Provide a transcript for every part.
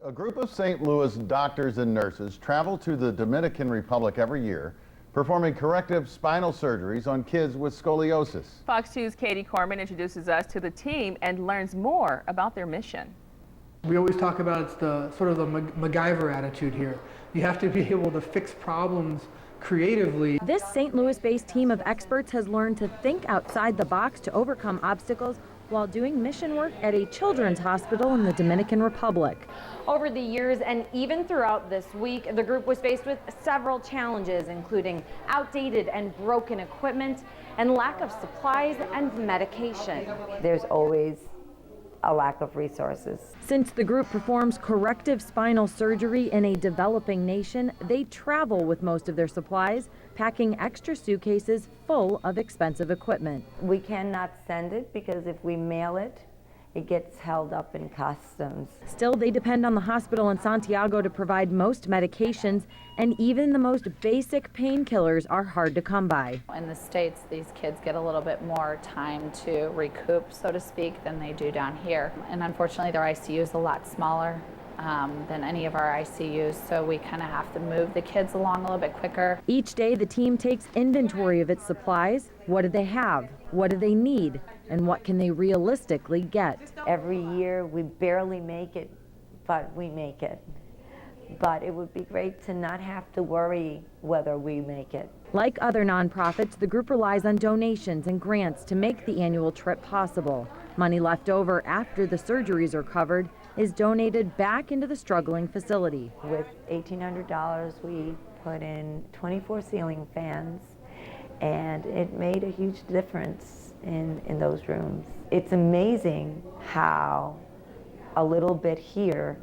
A group of St. Louis doctors and nurses travel to the Dominican Republic every year, performing corrective spinal surgeries on kids with scoliosis. Fox 2's Katie Corman introduces us to the team and learns more about their mission. We always talk about it's the sort of the MacGyver attitude here. You have to be able to fix problems creatively. This St. Louis-based team of experts has learned to think outside the box to overcome obstacles while doing mission work at a children's hospital in the Dominican Republic. Over the years and even throughout this week, the group was faced with several challenges, including outdated and broken equipment and lack of supplies and medication. There's always a lack of resources. Since the group performs corrective spinal surgery in a developing nation, they travel with most of their supplies, packing extra suitcases full of expensive equipment. We cannot send it because if we mail it, it gets held up in customs. Still, they depend on the hospital in Santiago to provide most medications, and even the most basic painkillers are hard to come by. In the States, these kids get a little bit more time to recoup, so to speak, than they do down here. And unfortunately, their ICU is a lot smaller than any of our ICUs, so we kind of have to move the kids along a little bit quicker. Each day, the team takes inventory of its supplies. What do they have? What do they need? And what can they realistically get? Every year we barely make it, but we make it. But it would be great to not have to worry whether we make it. Like other nonprofits, the group relies on donations and grants to make the annual trip possible. Money left over after the surgeries are covered is donated back into the struggling facility. With $1,800, we put in 24 ceiling fans, and it made a huge difference in those rooms. It's amazing how a little bit here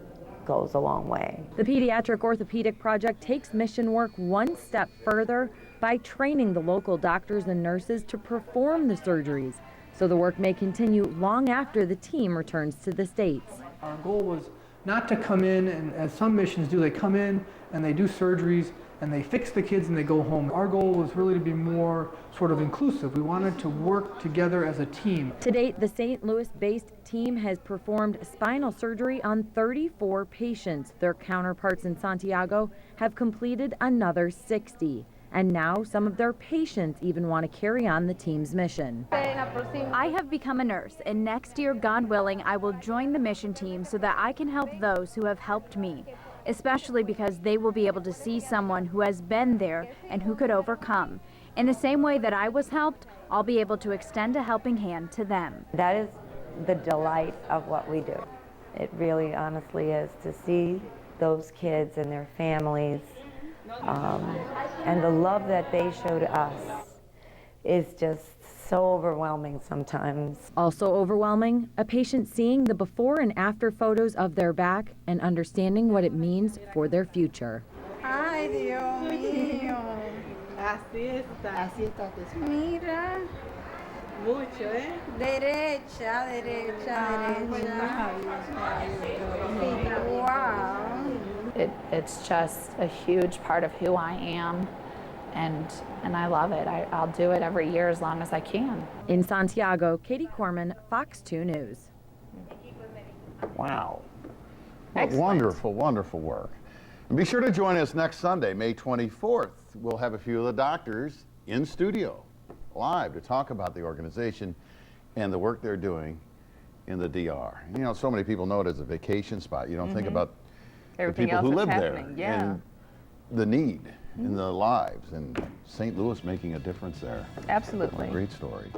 goes a long way. The Pediatric Orthopedic Project takes mission work one step further by training the local doctors and nurses to perform the surgeries, so the work may continue long after the team returns to the States. Our goal was not to come in, and as some missions do, they come in and they do surgeries and they fix the kids and they go home. Our goal was really to be more sort of inclusive. We wanted to work together as a team. To date, the St. Louis-based team has performed spinal surgery on 34 patients. Their counterparts in Santiago have completed another 60. And now some of their patients even want to carry on the team's mission. I have become a nurse, and next year, God willing, I will join the mission team so that I can help those who have helped me, especially because they will be able to see someone who has been there and who could overcome. In the same way that I was helped, I'll be able to extend a helping hand to them. That is the delight of what we do. It really honestly is, to see those kids and their families and the love that they show to us is just so overwhelming sometimes. Also overwhelming, a patient seeing the before and after photos of their back and understanding what it means for their future. Ay, Dios mío. Así está. Así está. Mira. Mucho, ¿eh? Derecha, derecha, derecha. Wow. It's just a huge part of who I am, and I love it. I'll do it every year as long as I can. In Santiago, Katie Corman, Fox 2 News. Wow. What wonderful, wonderful work. And be sure to join us next Sunday, May 24th. We'll have a few of the doctors in studio, live, to talk about the organization and the work they're doing in the DR. You know, so many people know it as a vacation spot. You don't think about Everything the people who else live that's there happening, yeah. and the need in the lives, and St. Louis making a difference there. Absolutely. Great story.